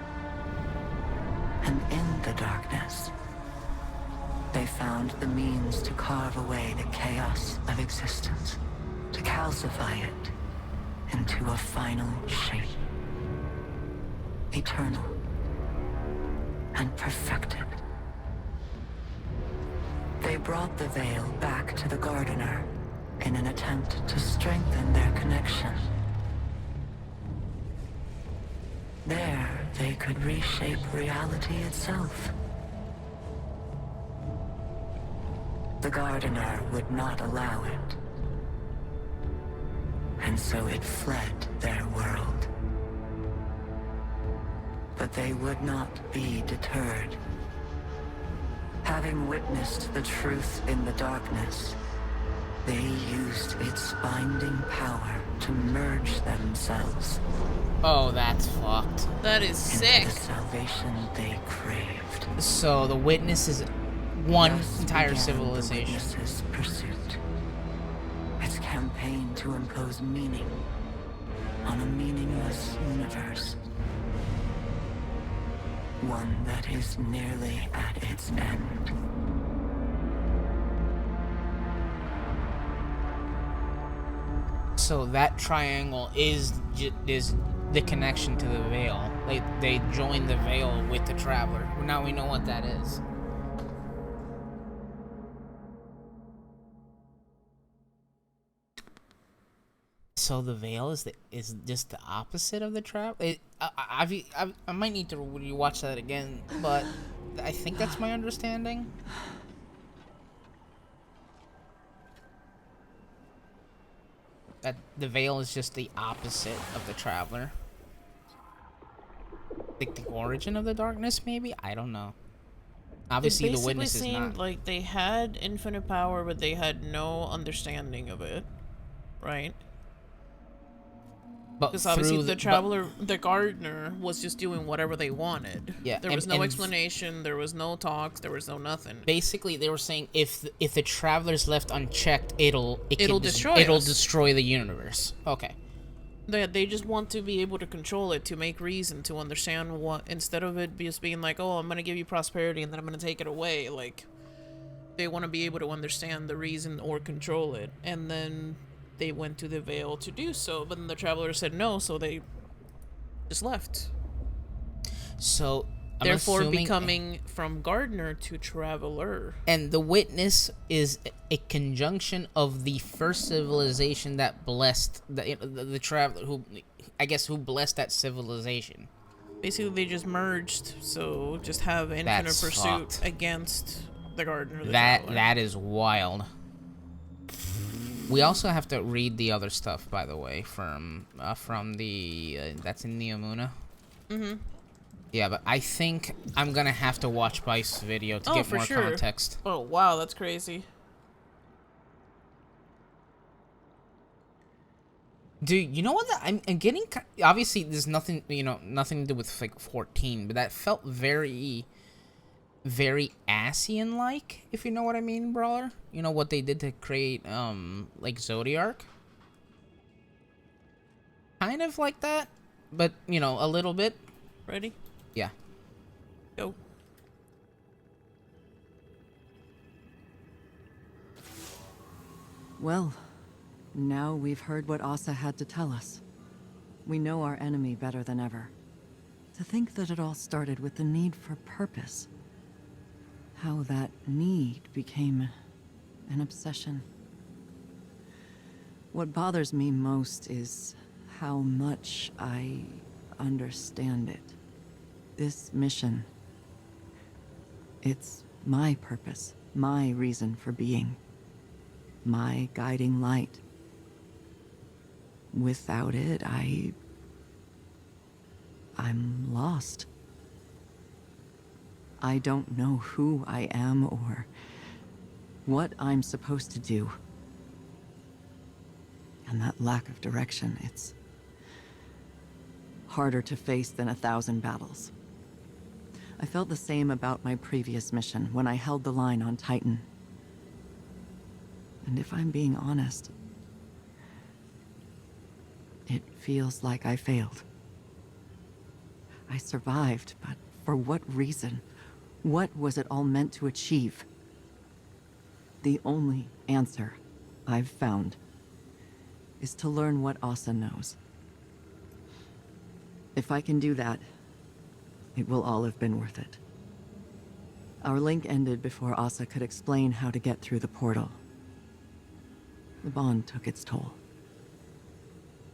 And in the darkness, they found the means to carve away the chaos of existence, to calcify it into a final shape. Eternal and perfected. They brought the Veil back to the Gardener in an attempt to strengthen their connection. There, they could reshape reality itself. The Gardener would not allow it. And so it fled their world. But they would not be deterred. Having witnessed the truth in the darkness, they used its binding power to merge themselves Oh, that's fucked. That is into sick. the salvation they craved. So the witness is one Thus entire began civilization. The Witness's pursuit. Its campaign to impose meaning on a meaningless universe. One that is nearly at its end. So that triangle is the connection to the Veil. They join the Veil with the Traveler. Now we know what that is. So the Veil is just the opposite of the Traveler. I might need to rewatch that again, but I think that's my understanding. That the Veil is just the opposite of the Traveler. Like the origin of the darkness, maybe? I don't know. Obviously, the Witness is not. It basically seemed like they had infinite power, but they had no understanding of it, right? But Because obviously through the Traveler, the Gardener, was just doing whatever they wanted. Yeah, There was no and explanation, there was no talks, there was no nothing. basically, they were saying if the Traveler's left unchecked, it'll destroy us. destroy the universe. Okay. They just want to be able to control it, to make reason, to understand what, instead of it just being like, oh, I'm going to give you prosperity and then I'm going to take it away. Like, they want to be able to understand the reason or control it. And then they went to the Veil to do so, but then the Traveler said no, so they just left. So I'm Therefore assuming, becoming from Gardener to Traveler. and the Witness is a conjunction of the first civilization that blessed the Traveler, who blessed that civilization. Basically, they just merged, so just have infinite That's pursuit fucked. against the Gardener. The Traveler. That is wild. We also have to read the other stuff, by the way, from the that's in Neomuna. Mm-hmm. Yeah, but I think I'm gonna have to watch Bryce's video to get for more sure. context. Oh wow, that's crazy. Dude, you know what? I'm getting. Obviously, there's nothing to do with like 14, but that felt very, very Asian-like, if you know what I mean, Brawler. You know what they did to create like Zodiark. Kind of like that, but a little bit. Ready? Yeah. Go. Well, now we've heard what Asa had to tell us. We know our enemy better than ever. To think that it all started with the need for purpose. How that need became an obsession. What bothers me most is how much I understand it. This mission, it's my purpose, my reason for being, my guiding light. Without it, I'm lost. I don't know who I am or what I'm supposed to do. And that lack of direction, it's harder to face than 1,000 battles. I felt the same about my previous mission when I held the line on Titan. And if I'm being honest, it feels like I failed. I survived, but for what reason? What was it all meant to achieve? The only answer I've found is to learn what Asa knows. If I can do that, it will all have been worth it. Our link ended before Asa could explain how to get through the portal. The bond took its toll.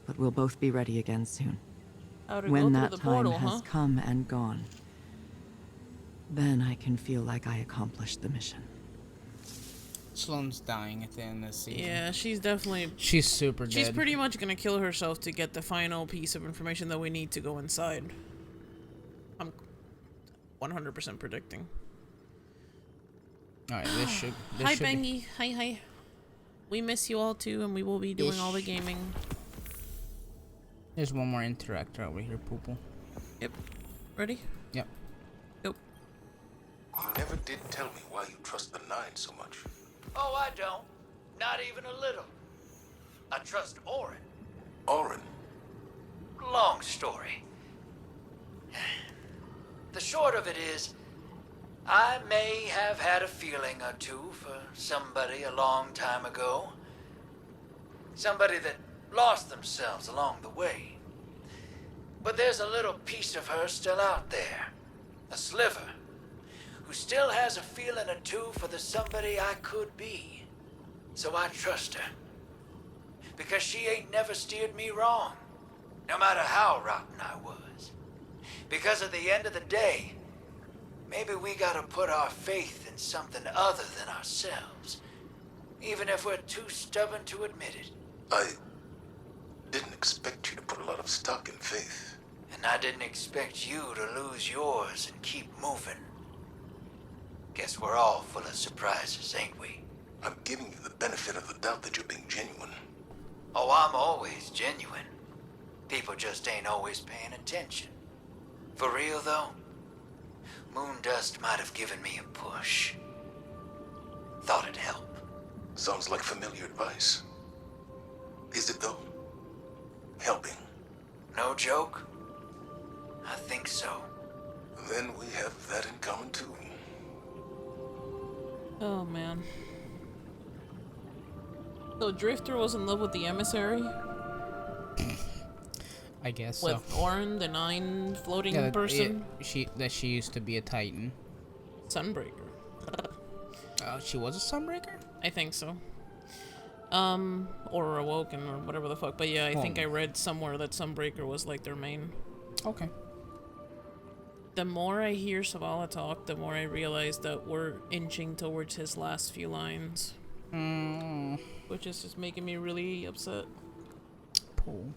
But we'll both be ready again soon. How to go When through that the time portal, has huh? come and gone, then I can feel like I accomplished the mission. Sloane's dying at the end of this season. Yeah, she's definitely... She's super dead. She's pretty much gonna kill herself to get the final piece of information that we need to go inside. I'm 100% predicting. Alright, this should Hi, be... Bengi. Hi. We miss you all too, and we will be doing all the gaming. There's one more interactor over here, Poople. Yep. Ready? Yep. Go. You never did tell me why you trust the Nine so much. Oh, I don't. Not even a little. I trust Orin. Orin. Long story. The short of it is, I may have had a feeling or two for somebody a long time ago. Somebody that lost themselves along the way. But there's a little piece of her still out there. A sliver. Who still has a feeling or two for the somebody I could be. So I trust her. Because she ain't never steered me wrong. No matter how rotten I was. Because at the end of the day, maybe we gotta put our faith in something other than ourselves. Even if we're too stubborn to admit it. I didn't expect you to put a lot of stock in faith. And I didn't expect you to lose yours and keep moving. Guess we're all full of surprises, ain't we? I'm giving you the benefit of the doubt that you're being genuine. Oh, I'm always genuine. People just ain't always paying attention. For real, though, Moondust might have given me a push. Thought it'd help. Sounds like familiar advice. Is it, though? Helping? No joke? I think so. Then we have that in common, too. Oh, man. So Drifter was in love with the emissary? I guess so. With Orin, the Nine floating Yeah, person? she used to be a Titan. Sunbreaker. She was a Sunbreaker? I think so. Or Awoken, or whatever the fuck. But yeah, I think I read somewhere that Sunbreaker was like their main. Okay. The more I hear Zavala talk, the more I realize that we're inching towards his last few lines. Which is just making me really upset. Cool.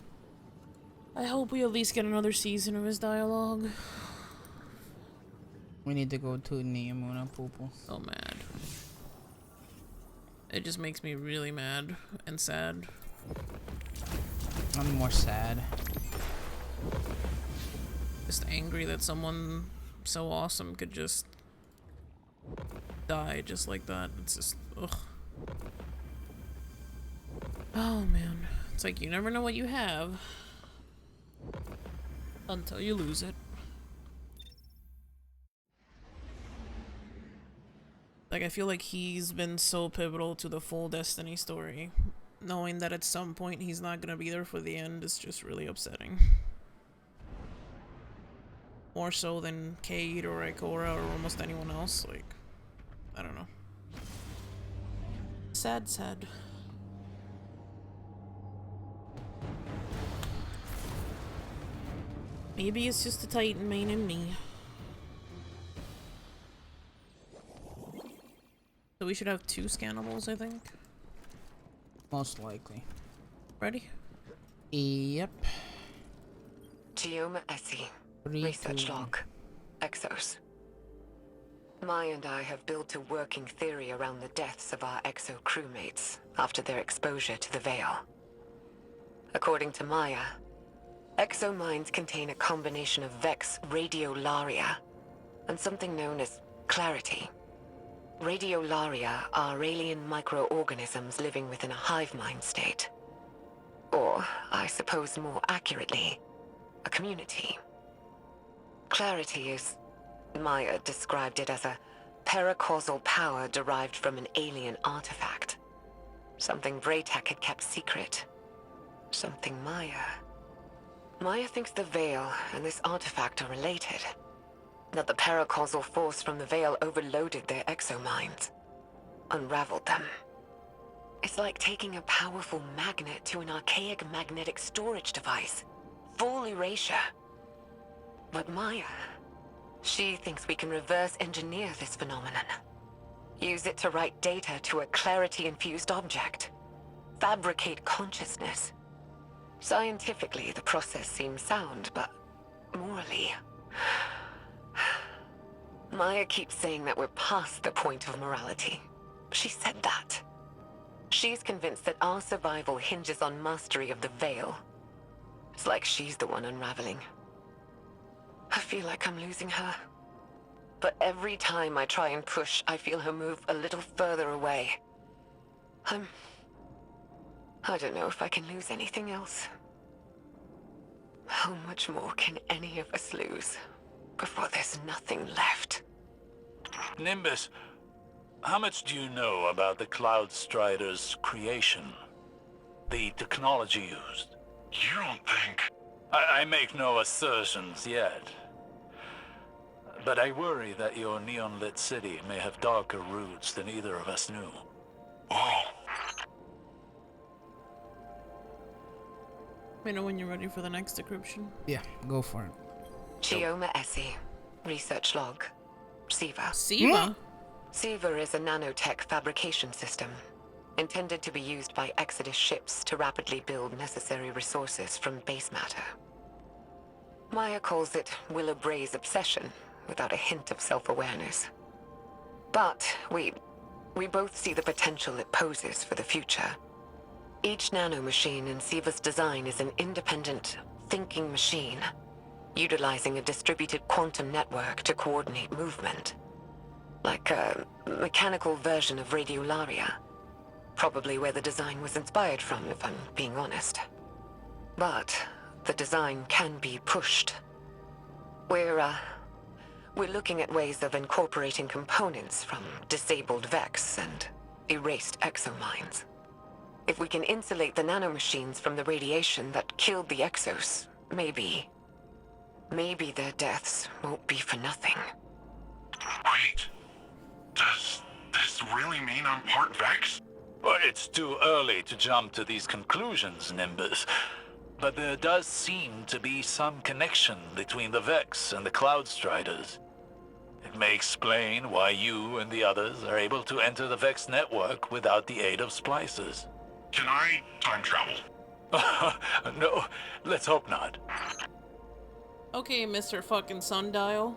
I hope we at least get another season of his dialogue. We need to go to Neomuna, Poople. So mad. It just makes me really mad and sad. I'm more sad. Just angry that someone so awesome could just die just like that. It's just, ugh. Oh man. It's like you never know what you have until you lose it. Like, I feel like he's been so pivotal to the full Destiny story. Knowing that at some point he's not gonna be there for the end is just really upsetting. More so than Cade or Ikora or almost anyone else. Like, I don't know. Sad, sad. Maybe it's just the Titan main in me. So we should have 2 scannables, I think. Most likely. Ready? Yep. Gioma Essie. 3, Research 2, log. Exos. Maya and I have built a working theory around the deaths of our Exo crewmates after their exposure to the Veil. According to Maya, Exo minds contain a combination of Vex radiolaria and something known as clarity. Radiolaria are alien microorganisms living within a hive mind state. Or, I suppose more accurately, a community. Clarity is, Maya described it as a paracausal power derived from an alien artifact. Something Braytech had kept secret. Something Maya thinks the Veil and this artifact are related. That the paracausal force from the Veil overloaded their exominds. Unraveled them. It's like taking a powerful magnet to an archaic magnetic storage device. Full erasure. But Maya, she thinks we can reverse engineer this phenomenon. Use it to write data to a clarity-infused object. Fabricate consciousness. Scientifically, the process seems sound, but morally... Maya keeps saying that we're past the point of morality. She said that. She's convinced that our survival hinges on mastery of the Veil. It's like she's the one unraveling. I feel like I'm losing her. But every time I try and push, I feel her move a little further away. I don't know if I can lose anything else. How much more can any of us lose before there's nothing left? Nimbus, how much do you know about the Cloud Strider's creation? The technology used? You don't think... I make no assertions yet. But I worry that your neon-lit city may have darker roots than either of us knew. Oh. Let me know when you're ready for the next decryption. Yeah, go for it. Chioma Essie. Research log. SIVA. SIVA? SIVA is a nanotech fabrication system, intended to be used by Exodus ships to rapidly build necessary resources from base matter. Maya calls it Willa Bray's obsession, without a hint of self-awareness. But we both see the potential it poses for the future. Each nanomachine in SIVA's design is an independent, thinking machine, utilizing a distributed quantum network to coordinate movement. Like a mechanical version of Radiolaria. Probably where the design was inspired from, if I'm being honest. But the design can be pushed. We're looking at ways of incorporating components from disabled Vex and erased exominds. If we can insulate the nanomachines from the radiation that killed the Exos, maybe their deaths won't be for nothing. Wait. Does this really mean I'm part Vex? Well, it's too early to jump to these conclusions, Nimbus. But there does seem to be some connection between the Vex and the Cloud Striders. It may explain why you and the others are able to enter the Vex network without the aid of splicers. Can I time travel? No, let's hope not. Okay, Mr. fucking Sundial.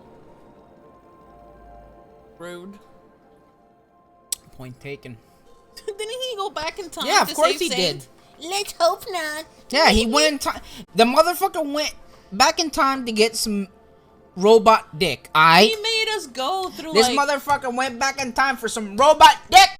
Rude. Point taken. Didn't he go back in time? Yeah, of to course save he Saint? did. Let's hope not. Yeah, he went in time. The motherfucker went back in time to get some robot dick. He made us go through This motherfucker went back in time for some robot dick.